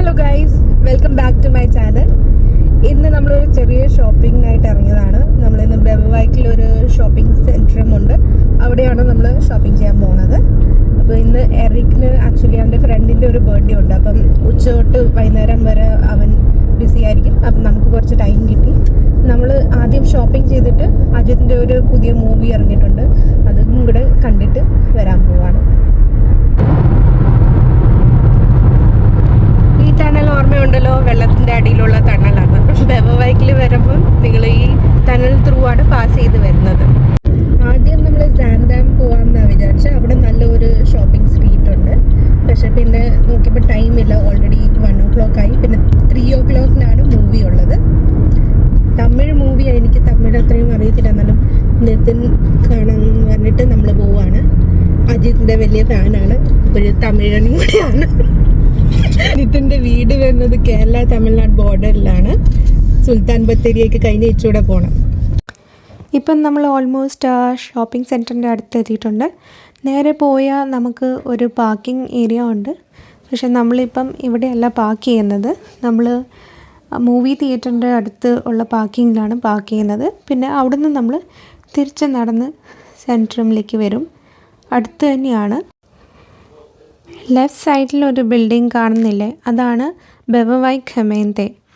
Hello guys, welcome back to my channel. ഇന്ന് നമ്മളൊരു ചെറിയ ഷോപ്പിങ്ങിനായിട്ട് ഇറങ്ങിയതാണ്. നമ്മളിന്ന് ബെവവൈക്കിലൊരു ഷോപ്പിംഗ് സെൻറ്ററും ഉണ്ട്. അവിടെയാണ് നമ്മൾ ഷോപ്പിംഗ് ചെയ്യാൻ പോകുന്നത്. അപ്പോൾ ഇന്ന് എറിക്കിന് ആക്ച്വലി അവൻ്റെ ഫ്രണ്ടിൻ്റെ ഒരു ബർത്ത്ഡേ ഉണ്ട്. അപ്പം ഉച്ച തൊട്ട് വൈകുന്നേരം വരെ അവൻ ബിസി ആയിരിക്കും. അപ്പം നമുക്ക് കുറച്ച് ടൈം കിട്ടി. നമ്മൾ ആദ്യം ഷോപ്പിംഗ് ചെയ്തിട്ട് അജിത്തിൻ്റെ ഒരു പുതിയ മൂവി ഇറങ്ങിയിട്ടുണ്ട്, അതും കൂടെ കണ്ടിട്ട് വരാൻ പോവാണ്. ടണൽ ഓർമ്മയുണ്ടല്ലോ, വെള്ളത്തിൻ്റെ അടിയിലുള്ള ടണലാണ്. ബെവവൈക്കിൽ വരുമ്പോൾ നിങ്ങൾ ഈ ടണൽ ത്രൂ ആണ് പാസ് ചെയ്ത് വരുന്നത്. ആദ്യം നമ്മൾ സാൻഡാം പോകാമെന്നാണ് വിചാരിച്ചത്. അവിടെ നല്ലൊരു ഷോപ്പിംഗ് സ്ട്രീറ്റ് ഉണ്ട്. പക്ഷെ പിന്നെ നോക്കിയപ്പോൾ ടൈമില്ല, ഓൾറെഡി 1 o'clock ആയി. പിന്നെ 3 o'clock മൂവി ഉള്ളത്. തമിഴ് മൂവിയാണ്, എനിക്ക് തമിഴ് അത്രയും അറിയത്തില്ല. എന്നാലും നിതിൻ കാണാൻ പറഞ്ഞിട്ട് നമ്മൾ പോവാണ്. അജിത്തിൻ്റെ വലിയ ഫാനാണ്, ഒരു തമിഴനും കൂടിയാണ്. നിതിൻ്റെ വീട് വരുന്നത് കേരള തമിഴ്നാട് ബോർഡറിലാണ്. സുൽത്താൻ ബത്തേരിയൊക്കെ കഴിഞ്ഞ് ഇച്ചൂടെ പോകണം. ഇപ്പം നമ്മൾ ഓൾമോസ്റ്റ് ആ ഷോപ്പിംഗ് സെൻറ്ററിൻ്റെ അടുത്ത് എത്തിയിട്ടുണ്ട്. നേരെ പോയാൽ നമുക്ക് ഒരു പാർക്കിംഗ് ഏരിയ ഉണ്ട്. പക്ഷെ നമ്മളിപ്പം ഇവിടെയല്ല പാർക്ക് ചെയ്യുന്നത്. നമ്മൾ മൂവി തിയേറ്ററിൻ്റെ അടുത്ത് ഉള്ള പാർക്കിങ്ങിലാണ് പാർക്ക് ചെയ്യുന്നത്. പിന്നെ അവിടുന്ന് നമ്മൾ തിരിച്ച് നടന്ന് സെൻട്രമിലേക്ക് വരും. അടുത്ത് തന്നെയാണ്. ലെഫ്റ്റ് സൈഡിൽ ഒരു ബിൽഡിംഗ് കാണുന്നില്ലേ, അതാണ് ബെവവൈക്ക്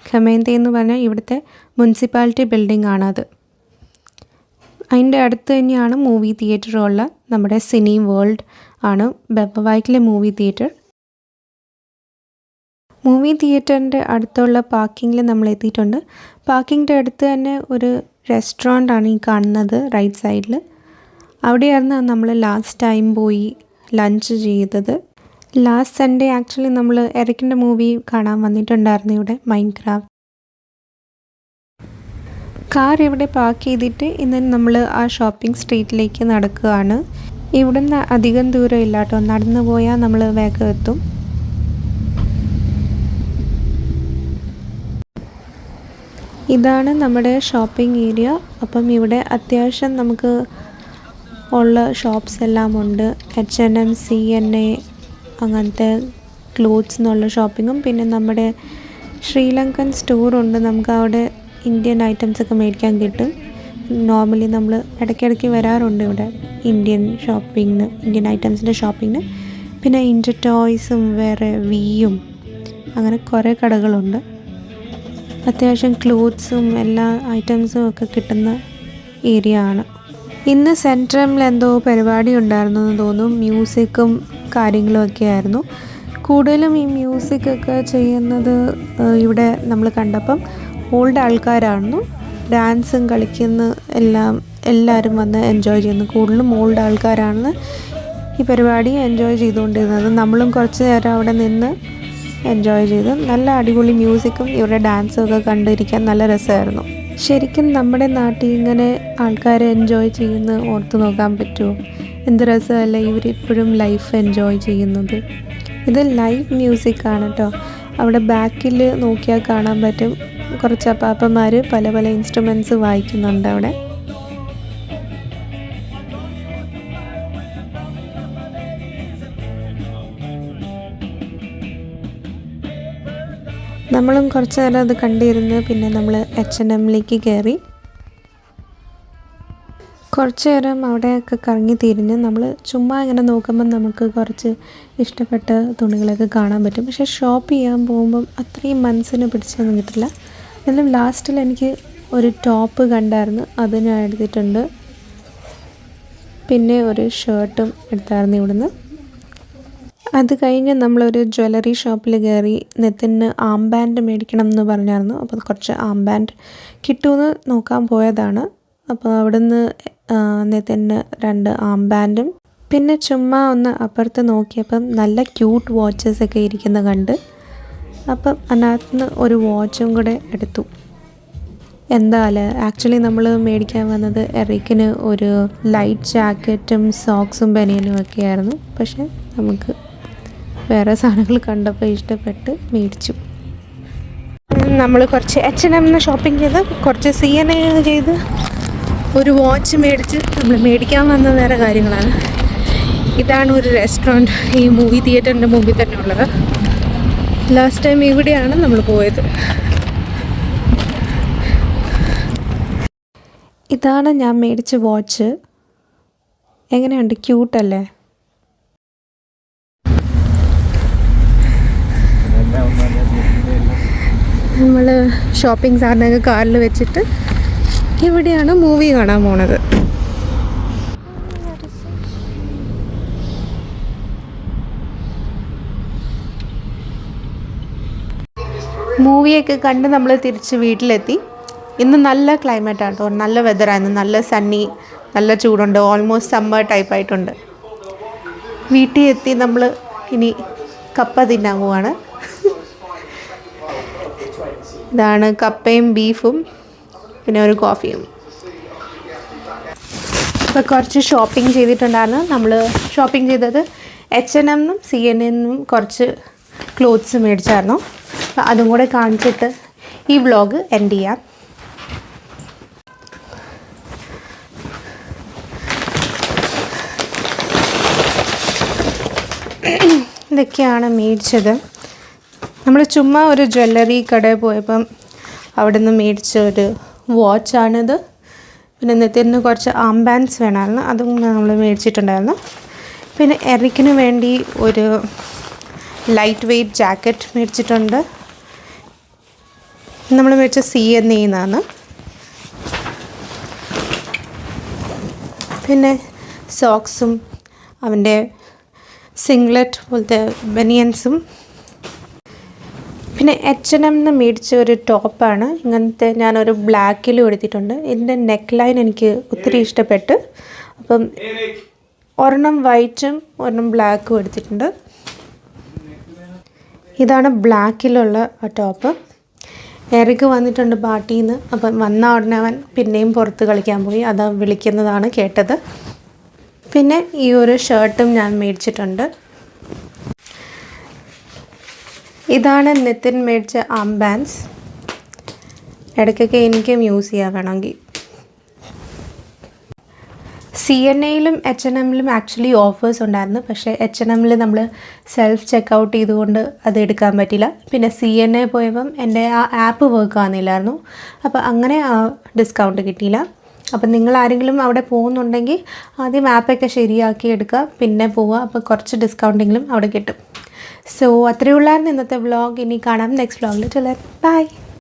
ഖമേന്തെ എന്ന് പറഞ്ഞാൽ ഇവിടുത്തെ മുനിസിപ്പാലിറ്റി ബിൽഡിംഗ് ആണത്. അതിൻ്റെ അടുത്ത് തന്നെയാണ് മൂവി തിയേറ്ററുള്ള നമ്മുടെ സിനി വേൾഡ് ആണ് ബെവവൈക്കിലെ മൂവി തിയേറ്റർ. മൂവി തിയേറ്ററിൻ്റെ അടുത്തുള്ള പാർക്കിങ്ങിൽ നമ്മൾ എത്തിയിട്ടുണ്ട്. പാർക്കിങ്ങിൻ്റെ അടുത്ത് തന്നെ ഒരു റെസ്റ്റോറൻ്റ് ആണ് ഈ കാണുന്നത് റൈറ്റ് സൈഡിൽ. അവിടെയായിരുന്നു നമ്മൾ ലാസ്റ്റ് ടൈം പോയി ലഞ്ച് ചെയ്തത്. ലാസ്റ്റ് സൺഡേ ആക്ച്വലി നമ്മൾ എറിക്കിൻ്റെ മൂവി കാണാൻ വന്നിട്ടുണ്ടായിരുന്നു ഇവിടെ, മൈൻക്രാഫ്റ്റ്. കാർ ഇവിടെ പാർക്ക് ചെയ്തിട്ട് ഇന്ന് നമ്മൾ ആ ഷോപ്പിംഗ് സ്ട്രീറ്റിലേക്ക് നടക്കുകയാണ്. ഇവിടുന്ന് അധികം ദൂരം ഇല്ല കേട്ടോ, നടന്നു പോയാൽ നമ്മൾ വേഗം എത്തും. ഇതാണ് നമ്മുടെ ഷോപ്പിംഗ് ഏരിയ. അപ്പം ഇവിടെ അത്യാവശ്യം നമുക്ക് ഉള്ള ഷോപ്സ് എല്ലാം ഉണ്ട്. H&M, C&A അങ്ങനത്തെ ക്ലോത്ത്സ് എന്നുള്ള ഷോപ്പിങ്ങും, പിന്നെ നമ്മുടെ ശ്രീലങ്കൻ സ്റ്റോറുണ്ട്. നമുക്ക് അവിടെ ഇന്ത്യൻ ഐറ്റംസൊക്കെ മേടിക്കാൻ കിട്ടും. നോർമലി നമ്മൾ ഇടയ്ക്കിടയ്ക്ക് വരാറുണ്ട് ഇവിടെ ഇന്ത്യൻ ഷോപ്പിങ്ങിന്, ഇന്ത്യൻ ഐറ്റംസിൻ്റെ ഷോപ്പിങ്ങിന്. പിന്നെ ഇന്ത്യ ടോയ്സും വേറെ വിയും അങ്ങനെ കുറേ കടകളുണ്ട്. അത്യാവശ്യം ക്ലോത്ത്സും എല്ലാ ഐറ്റംസും ഒക്കെ കിട്ടുന്ന ഏരിയ ആണ്. ഇന്ന് സെൻട്രമിൽ എന്തോ പരിപാടി ഉണ്ടായിരുന്നു എന്ന് തോന്നുന്നു. മ്യൂസിക്കും കാര്യങ്ങളും ഒക്കെ ആയിരുന്നു. കൂടുതലും ഈ മ്യൂസിക്കൊക്കെ ചെയ്യുന്നത് ഇവിടെ നമ്മൾ കണ്ടപ്പം ഓൾഡ് ആൾക്കാരായിരുന്നു. ഡാൻസും കളിക്കുന്ന എല്ലാവരും വന്ന് എൻജോയ് ചെയ്യുന്നു. കൂടുതലും ഓൾഡ് ആൾക്കാരാണ് ഈ പരിപാടി എൻജോയ് ചെയ്തുകൊണ്ടിരുന്നത്. നമ്മളും കുറച്ച് നേരം അവിടെ നിന്ന് എൻജോയ് ചെയ്തു. നല്ല അടിപൊളി മ്യൂസിക്കും ഇവരുടെ ഡാൻസും ഒക്കെ കണ്ടിരിക്കാൻ നല്ല രസമായിരുന്നു. ശരിക്കും നമ്മുടെ നാട്ടിൽ ഇങ്ങനെ ആൾക്കാർ എൻജോയ് ചെയ്യുന്ന ഓർത്ത് നോക്കാൻ പറ്റുമോ? എന്ത് രസമല്ലേ ഇവരിപ്പോഴും ലൈഫ് എൻജോയ് ചെയ്യുന്നത്. ഇത് ലൈവ് മ്യൂസിക്കാണ് കേട്ടോ. അവിടെ ബാക്കിൽ നോക്കിയാൽ കാണാൻ പറ്റും കുറച്ച് അപ്പാപ്പന്മാർ പല പല ഇൻസ്ട്രുമെൻറ്റ്സ് വായിക്കുന്നുണ്ട് അവിടെ. നമ്മളും കുറച്ച് നേരം അത് കണ്ടിരുന്ന് പിന്നെ നമ്മൾ H&Mലേക്ക് കയറി. കുറച്ച് നേരം അവിടെയൊക്കെ കറങ്ങി തിരിഞ്ഞ് നമ്മൾ ചുമ്മാ ഇങ്ങനെ നോക്കുമ്പം നമുക്ക് കുറച്ച് ഇഷ്ടപ്പെട്ട തുണികളൊക്കെ കാണാൻ പറ്റും. പക്ഷേ ഷോപ്പ് ചെയ്യാൻ പോകുമ്പം അത്രയും മനസ്സിന് പിടിച്ചൊന്നും കിട്ടില്ല. എന്നാലും ലാസ്റ്റിൽ എനിക്ക് ഒരു ടോപ്പ് കണ്ടായിരുന്നു, അത് ഞാൻ എടുത്തിട്ടുണ്ട്. പിന്നെ ഒരു ഷർട്ടും എടുത്തായിരുന്നു ഇവിടുന്ന്. അത് കഴിഞ്ഞ് നമ്മളൊരു ജ്വല്ലറി ഷോപ്പിൽ കയറി. നിതിന് ആംബാൻഡ് മേടിക്കണം എന്ന് പറഞ്ഞായിരുന്നു. അപ്പോൾ കുറച്ച് ആംബാൻഡ് കിട്ടുമെന്ന് നോക്കാൻ പോയതാണ്. അപ്പോൾ അവിടുന്ന് നിതിന് 2 ആംബാൻഡും പിന്നെ ചുമ്മാ ഒന്ന് അപ്പുറത്ത് നോക്കിയപ്പം നല്ല ക്യൂട്ട് വാച്ചസൊക്കെ ഇരിക്കുന്ന കണ്ട്. അപ്പം അതിനകത്തുനിന്ന് ഒരു വാച്ചും കൂടെ എടുത്തു. എന്തായാലും ആക്ച്വലി നമ്മൾ മേടിക്കാൻ വന്നത് എറിക്കിന് ഒരു ലൈറ്റ് ജാക്കറ്റും സോക്സും ബനിയനും ഒക്കെ ആയിരുന്നു. പക്ഷെ നമുക്ക് വേറെ സാധനങ്ങൾ കണ്ടപ്പോൾ ഇഷ്ടപ്പെട്ട് മേടിച്ചു. നമ്മൾ കുറച്ച് H&M ഷോപ്പിംഗ് ചെയ്ത്, കുറച്ച് C&A ചെയ്ത്, ഒരു വാച്ച് മേടിച്ച് നമ്മൾ മേടിക്കാൻ വന്ന വേറെ കാര്യങ്ങളാണ്. ഇതാണ് ഒരു റെസ്റ്റോറൻറ്റ് ഈ മൂവി തിയേറ്ററിൻ്റെ മുമ്പിൽ തന്നെ ഉള്ളത്. ലാസ്റ്റ് ടൈം ഇവിടെയാണ് നമ്മൾ പോയത്. ഇതാണ് ഞാൻ മേടിച്ച വാച്ച്. എങ്ങനെയുണ്ട്? ക്യൂട്ടല്ലേ? നമ്മൾ ഷോപ്പിംഗ് സാധനമൊക്കെ കാറിൽ വെച്ചിട്ട് ഇവിടെയാണ് മൂവി കാണാൻ പോണത്. മൂവിയൊക്കെ കണ്ട് നമ്മൾ തിരിച്ച് വീട്ടിലെത്തി. ഇന്ന് നല്ല ക്ലൈമറ്റാണ് കേട്ടോ, നല്ല വെതറായിരുന്നു, നല്ല സണ്ണി, നല്ല ചൂടുണ്ട്, ഓൾമോസ്റ്റ് സമ്മർ ടൈപ്പായിട്ടുണ്ട്. വീട്ടിൽ എത്തി നമ്മൾ ഇനി കപ്പ തിന്നാൻ പോവാണ്. ഇതാണ് കപ്പയും ബീഫും പിന്നെ ഒരു കോഫിയും. ഇപ്പോൾ കുറച്ച് ഷോപ്പിംഗ് ചെയ്തിട്ടുണ്ടായിരുന്നു. നമ്മൾ ഷോപ്പിംഗ് ചെയ്തത് H&M'ന്നും C&N'ന്നും കുറച്ച് ക്ലോത്ത്സ് മേടിച്ചായിരുന്നു. അപ്പോൾ അതും കൂടെ കാണിച്ചിട്ട് ഈ വ്ളോഗ് എൻഡ് ചെയ്യാം. ഇതൊക്കെയാണ് മേടിച്ചത്. നമ്മൾ ചുമ്മാ ഒരു ജ്വല്ലറി കടയിൽ പോയപ്പം അവിടെ നിന്ന് മേടിച്ച ഒരു വാച്ചാണിത്. പിന്നെ നിത്യത്തിന് കുറച്ച് ആംബാൻസ് വേണമായിരുന്നു, അതും നമ്മൾ മേടിച്ചിട്ടുണ്ടായിരുന്നു. പിന്നെ എറിക്കിന് വേണ്ടി ഒരു ലൈറ്റ് വെയ്റ്റ് ജാക്കറ്റ് മേടിച്ചിട്ടുണ്ട്. നമ്മൾ മേടിച്ച C&N'ന്നാണ്. പിന്നെ സോക്സും അവൻ്റെ സിംഗ്ലറ്റ് പോലത്തെ ബനിയൻസും. പിന്നെ H&M'ന്ന് മേടിച്ച ഒരു ടോപ്പാണ്. ഇങ്ങനത്തെ ഞാനൊരു ബ്ലാക്കിലും എടുത്തിട്ടുണ്ട്. ഇതിൻ്റെ നെക്ക് ലൈൻ എനിക്ക് ഒത്തിരി ഇഷ്ടപ്പെട്ട്. അപ്പം ഒരെണ്ണം വൈറ്റും ഒരെണ്ണം ബ്ലാക്കും എടുത്തിട്ടുണ്ട്. ഇതാണ് ബ്ലാക്കിലുള്ള ടോപ്പ്. എറിക്ക് വന്നിട്ടുണ്ട് പാർട്ടിയിൽ നിന്ന്. അപ്പം വന്ന ഉടനെ അവൻ പിന്നെയും പുറത്ത് കളിക്കാൻ പോയി. അത് വിളിക്കുന്നതാണ് കേട്ടത്. പിന്നെ ഈ ഒരു ഷർട്ടും ഞാൻ മേടിച്ചിട്ടുണ്ട്. ഇതാണ് നിതിൻ മേടിച്ച ആംബാൻസ്. ഇടയ്ക്കൊക്കെ എനിക്കും യൂസ് ചെയ്യാൻ വേണമെങ്കിൽ. C&Nയിലും H&M'iലും ആക്ച്വലി ഓഫേഴ്സ് ഉണ്ടായിരുന്നു. പക്ഷേ H&M'ൽ നമ്മൾ സെൽഫ് ചെക്കൗട്ട് ചെയ്തുകൊണ്ട് അത് എടുക്കാൻ പറ്റില്ല. പിന്നെ C&A പോയപ്പം എൻ്റെ ആ ആപ്പ് വർക്ക് ആകുന്നില്ലായിരുന്നു. അപ്പോൾ അങ്ങനെ ഡിസ്കൗണ്ട് കിട്ടിയില്ല. അപ്പം നിങ്ങൾ ആരെങ്കിലും അവിടെ പോകുന്നുണ്ടെങ്കിൽ ആദ്യം ആപ്പൊക്കെ ശരിയാക്കി എടുക്കുക, പിന്നെ പോവുക. അപ്പോൾ കുറച്ച് ഡിസ്കൗണ്ടെങ്കിലും അവിടെ കിട്ടും. സോ അത്രയേ ഉള്ളായിരുന്നു ഇന്നത്തെ വ്ളോഗ്. ഇനി കാണാം നെക്സ്റ്റ് വ്ളോഗിൽ. ബൈ.